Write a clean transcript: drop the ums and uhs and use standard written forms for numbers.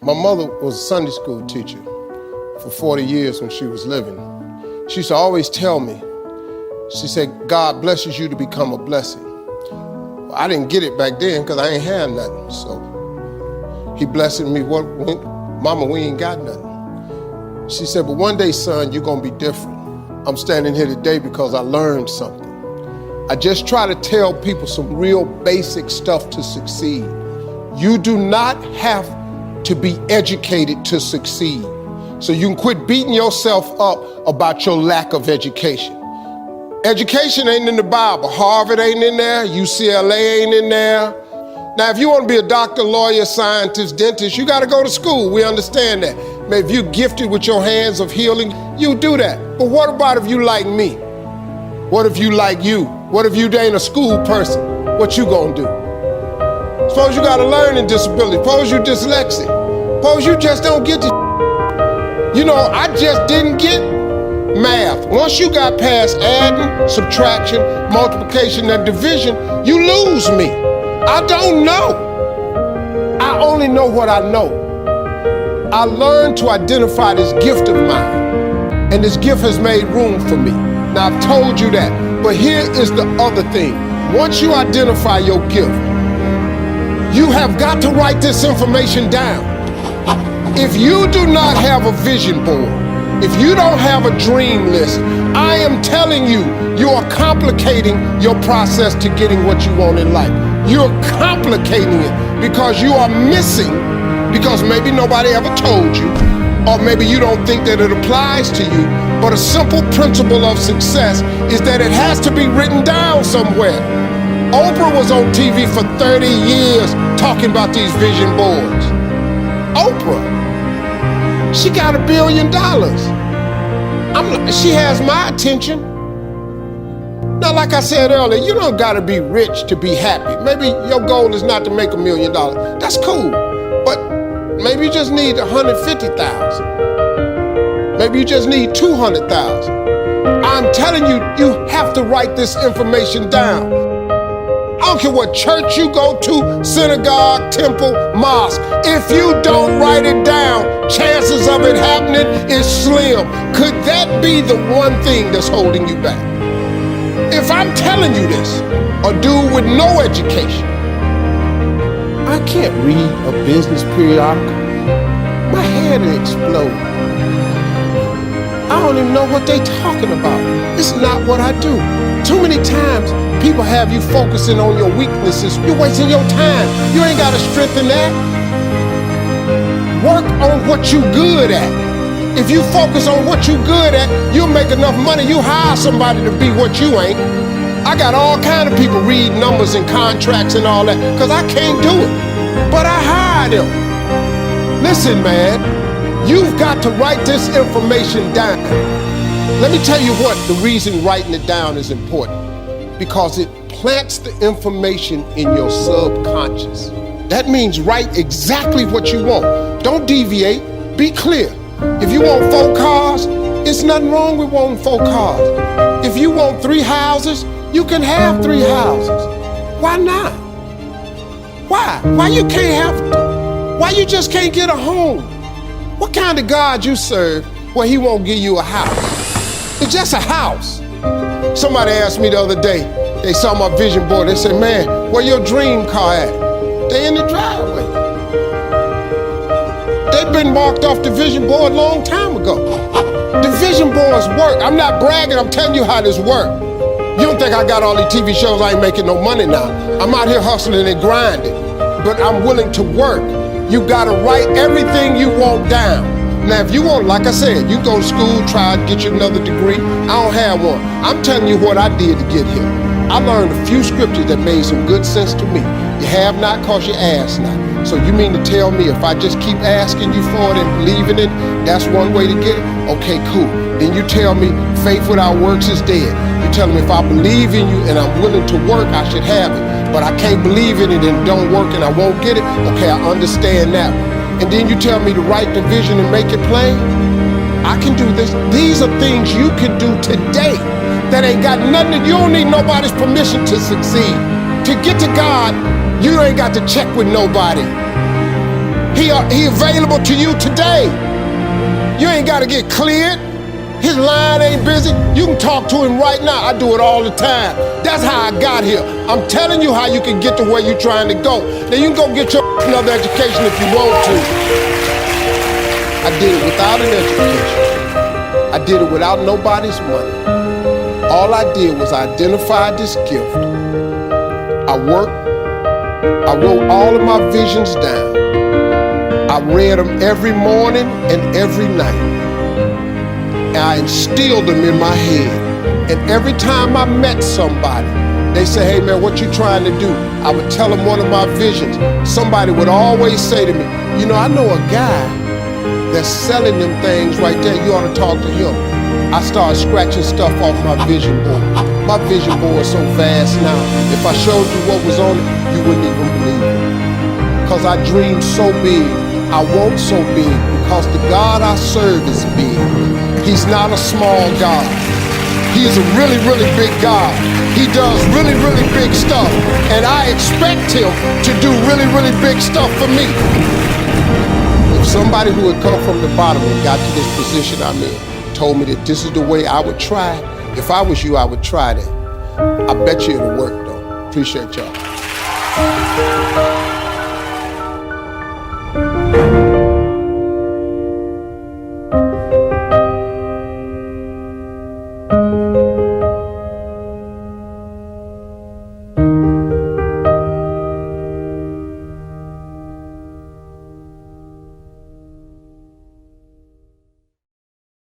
My mother was a Sunday school teacher for 40 years when she was living. She used to always tell me, she said, God blesses you to become a blessing. Well, I didn't get it back then because I ain't had nothing. So he blessed me, Mama, we ain't got nothing. She said, but one day, son, you're gonna be different. I'm standing here today because I learned something. I just try to tell people some real basic stuff to succeed. You do not have to be educated to succeed. So you can quit beating yourself up about your lack of education. Education ain't in the Bible. Harvard ain't in there, UCLA ain't in there. Now, if you want to be a doctor, lawyer, scientist, dentist, you got to go to school. We understand that. Maybe if you're gifted with your hands of healing, you do that. But what about if you like me? What if you like you? What if you ain't a school person? What you gonna do? Suppose you got a learning disability. Suppose you dyslexic. Suppose you just don't get the You know, I just didn't get math. Once you got past adding, subtraction, multiplication, and division, you lose me. I don't know. I only know what I know. I learned to identify this gift of mine, and this gift has made room for me. Now, I've told you that, but here is the other thing. Once you identify your gift, you have got to write this information down. If you do not have a vision board, if you don't have a dream list, I am telling you, you are complicating your process to getting what you want in life. You're complicating it because you are missing, because maybe nobody ever told you, or maybe you don't think that it applies to you, but a simple principle of success is that it has to be written down somewhere. Oprah was on TV for 30 years talking about these vision boards. Oprah, she got $1 billion. She has my attention. Now, like I said earlier, you don't gotta be rich to be happy. Maybe your goal is not to make $1 million. That's cool, but maybe you just need 150,000. Maybe you just need 200,000. I'm telling you, you have to write this information down. I don't care what church you go to, synagogue, temple, mosque. If you don't write it down, chances of it happening is slim. Could that be the one thing that's holding you back? If I'm telling you this, a dude with no education, I can't read a business periodical. My head will explode. I don't even know what they talking about. It's not what I do. Too many times, people have you focusing on your weaknesses. You're wasting your time. You ain't got to strengthen that. Work on what you good at. If you focus on what you good at, you'll make enough money. You hire somebody to be what you ain't. I got all kind of people read numbers and contracts and all that, because I can't do it. But I hire them. Listen, man, you've got to write this information down. Let me tell you what, the reason writing it down is important. Because it plants the information in your subconscious. That means write exactly what you want. Don't deviate, be clear. If you want 4 cars, it's nothing wrong with wanting 4 cars. If you want 3 houses, you can have 3 houses. Why not? Why? Why you can't have, why you just can't get a home? What kind of God you serve where he won't give you a house? It's just a house. Somebody asked me the other day, they saw my vision board, they said, man, where your dream car at? They in the driveway. They've been marked off the vision board a long time ago. The vision boards work. I'm not bragging, I'm telling you how this works. You don't think I got all these TV shows, I ain't making no money now. I'm out here hustling and grinding, but I'm willing to work. You gotta write everything you want down. Now, if you want, like I said, you go to school, try to get you another degree. I don't have one. I'm telling you what I did to get here. I learned a few scriptures that made some good sense to me. You have not because you ask not. So you mean to tell me if I just keep asking you for it and believing it, that's one way to get it? Okay, cool. Then you tell me faith without works is dead. You tell me if I believe in you and I'm willing to work, I should have it. But I can't believe in it and don't work and I won't get it. Okay, I understand that. And then you tell me to write the vision and make it plain. I can do this. These are things you can do today that ain't got nothing, you don't need nobody's permission to succeed. To get to God, you ain't got to check with nobody. He available to you today. You ain't got to get cleared. His line ain't busy. You can talk to him right now. I do it all the time. That's how I got here. I'm telling you how you can get to where you're trying to go. Now you can go get your another education if you want to. I did it without an education. I did it without nobody's money. All I did was identify this gift. I worked. I wrote all of my visions down. I read them every morning and every night. And I instilled them in my head. And every time I met somebody, they say, hey man, what you trying to do? I would tell them one of my visions. Somebody would always say to me, you know, I know a guy that's selling them things right there. You ought to talk to him. I started scratching stuff off my vision board. My vision board is so vast now. If I showed you what was on it, you wouldn't even believe it. Because I dream so big. I want so big because the God I serve is big. He's not a small God. He's a really, really big God. He does really, really big stuff. And I expect him to do really, really big stuff for me. If somebody who had come from the bottom and got to this position I'm in told me that this is the way I would try, if I was you, I would try that. I bet you it'll work though. Appreciate y'all.